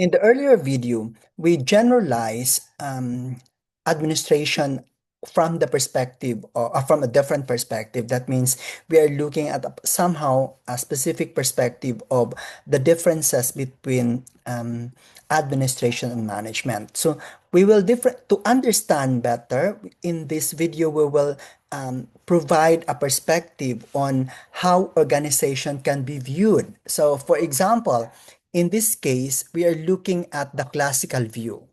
In the earlier video, we generalize administration from the perspective or from a different perspective. That means we are looking at somehow a specific perspective of the differences between administration and management. So we will different to understand better. In this video, we will provide a perspective on how organization can be viewed. So, for example, in this case, we are looking at the classical view.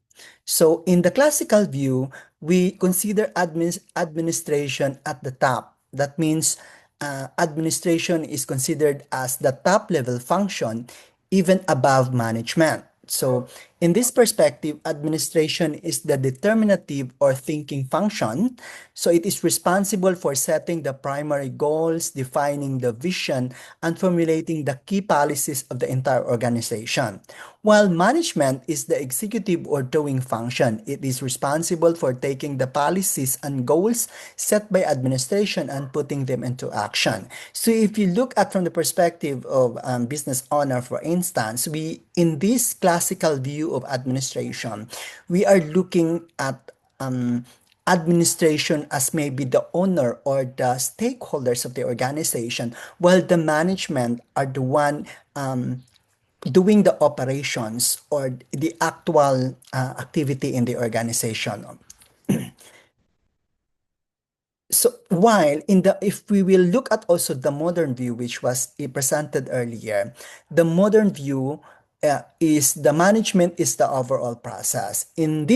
So in the classical view, we consider administration at the top. That means administration is considered as the top level function, even above management. So in this perspective, administration is the determinative or thinking function. So it is responsible for setting the primary goals, defining the vision, and formulating the key policies of the entire organization. While management is the executive or doing function, it is responsible for taking the policies and goals set by administration and putting them into action. So if you look at from the perspective of business owner, for instance, we in this classical view of administration, we are looking at administration as maybe the owner or the stakeholders of the organization, while the management are the one doing the operations or the actual activity in the organization. So while in the if we will look at also the modern view, which was presented earlier, the modern view is the management is the overall process. In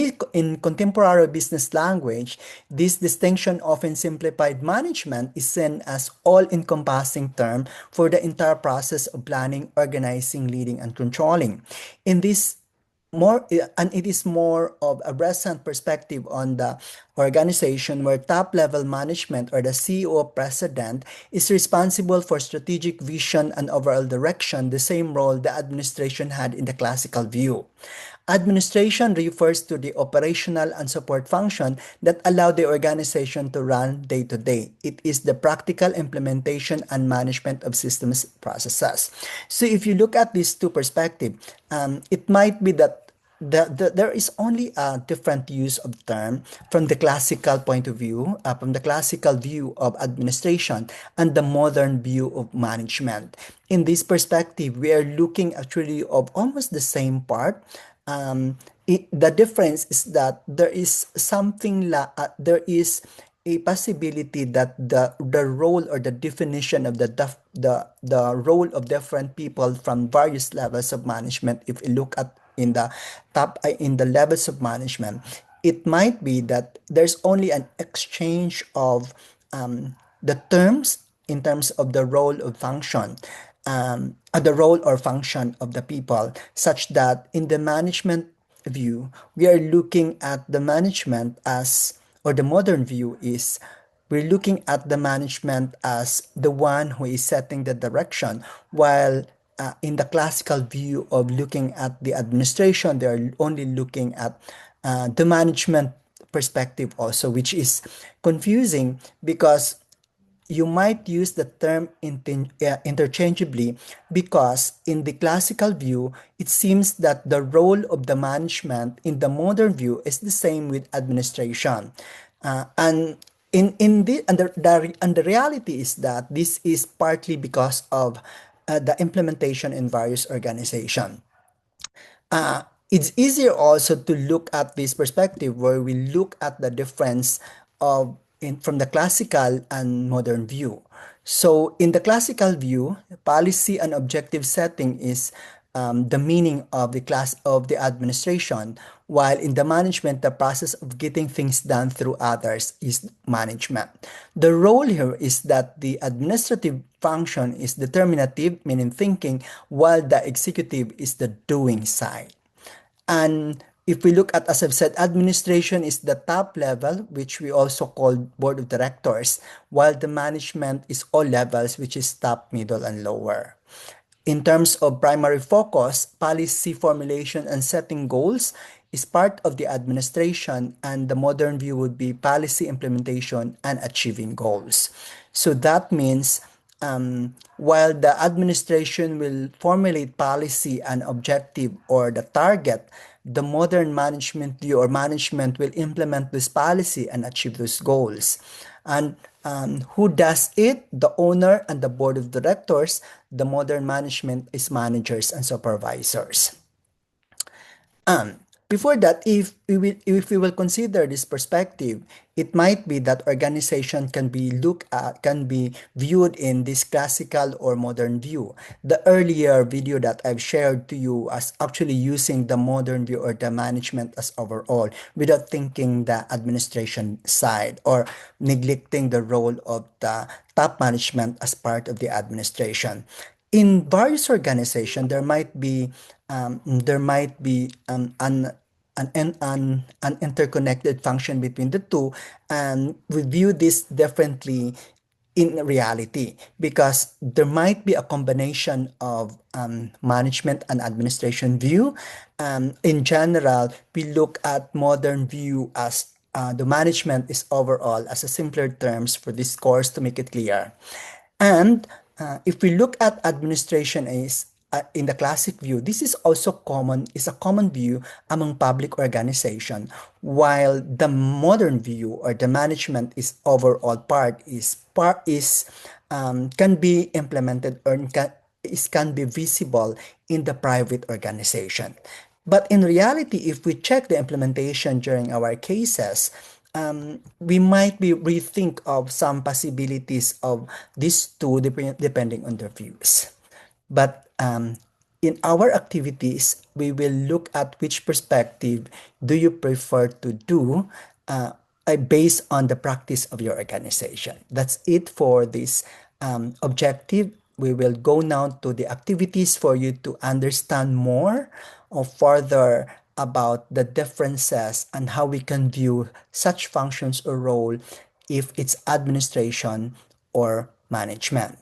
contemporary business language, this distinction, often simplified management, is seen as all-encompassing term for the entire process of planning, organizing, leading, and controlling. In this more and it is more of a recent perspective on the organization where top level management or the CEO president is responsible for strategic vision and overall direction, the same role the administration had in the classical view. Administration refers to the operational and support function that allow the organization to run day to day. It is the practical implementation and management of systems processes. So if you look at these two perspectives, it might be that there is only a different use of term from the classical point of view, from the classical view of administration and the modern view of management. In this perspective, we are looking actually of almost the same part. The difference is that there is there is a possibility that the role or the definition of the role of different people from various levels of management, if you look at in the top in the levels of management, it might be that there's only an exchange of the terms in terms of the role of function, the role or function of the people, such that in the management view, we are looking at the management as, or the modern view is, we're looking at the management as the one who is setting the direction, while in the classical view of looking at the administration, they're only looking at the management perspective also, which is confusing because you might use the term interchangeably, because in the classical view, it seems that the role of the management in the modern view is the same with administration. And the reality is that this is partly because of the implementation in various organizations. It's easier also to look at this perspective where we look at the difference of from the classical and modern view. So in the classical view, policy and objective setting is the meaning of the class of the administration, while in the management, the process of getting things done through others is management. The role here is that the administrative function is determinative, meaning thinking, while the executive is the doing side. And if we look at, as I've said, administration is the top level, which we also call board of directors, while the management is all levels, which is top, middle, and lower. In terms of primary focus, policy formulation and setting goals is part of the administration, and the modern view would be policy implementation and achieving goals. So that means while the administration will formulate policy and objective or the target, the modern management view or management will implement this policy and achieve those goals. And who does it? The owner and the board of directors. The modern management is managers and supervisors. Um, Before that, if we will consider this perspective, it might be that organization can be viewed in this classical or modern view. The earlier video that I've shared to you as actually using the modern view or the management as overall without thinking the administration side or neglecting the role of the top management as part of the administration. In various organizations, there might be an interconnected function between the two, and we view this differently in reality because there might be a combination of management and administration view. In general, we look at modern view as the management is overall as a simpler terms for this course to make it clear. And if we look at administration as in the classic view, this is also is a common view among public organization, while the modern view or the management is overall part is can be implemented or can be visible in the private organization. But in reality, if we check the implementation during our cases, we might be rethink of some possibilities of these two depending on their views. But in our activities, we will look at which perspective do you prefer to do based on the practice of your organization. That's it for this objective. We will go now to the activities for you to understand more or further about the differences and how we can view such functions or role if it's administration or management.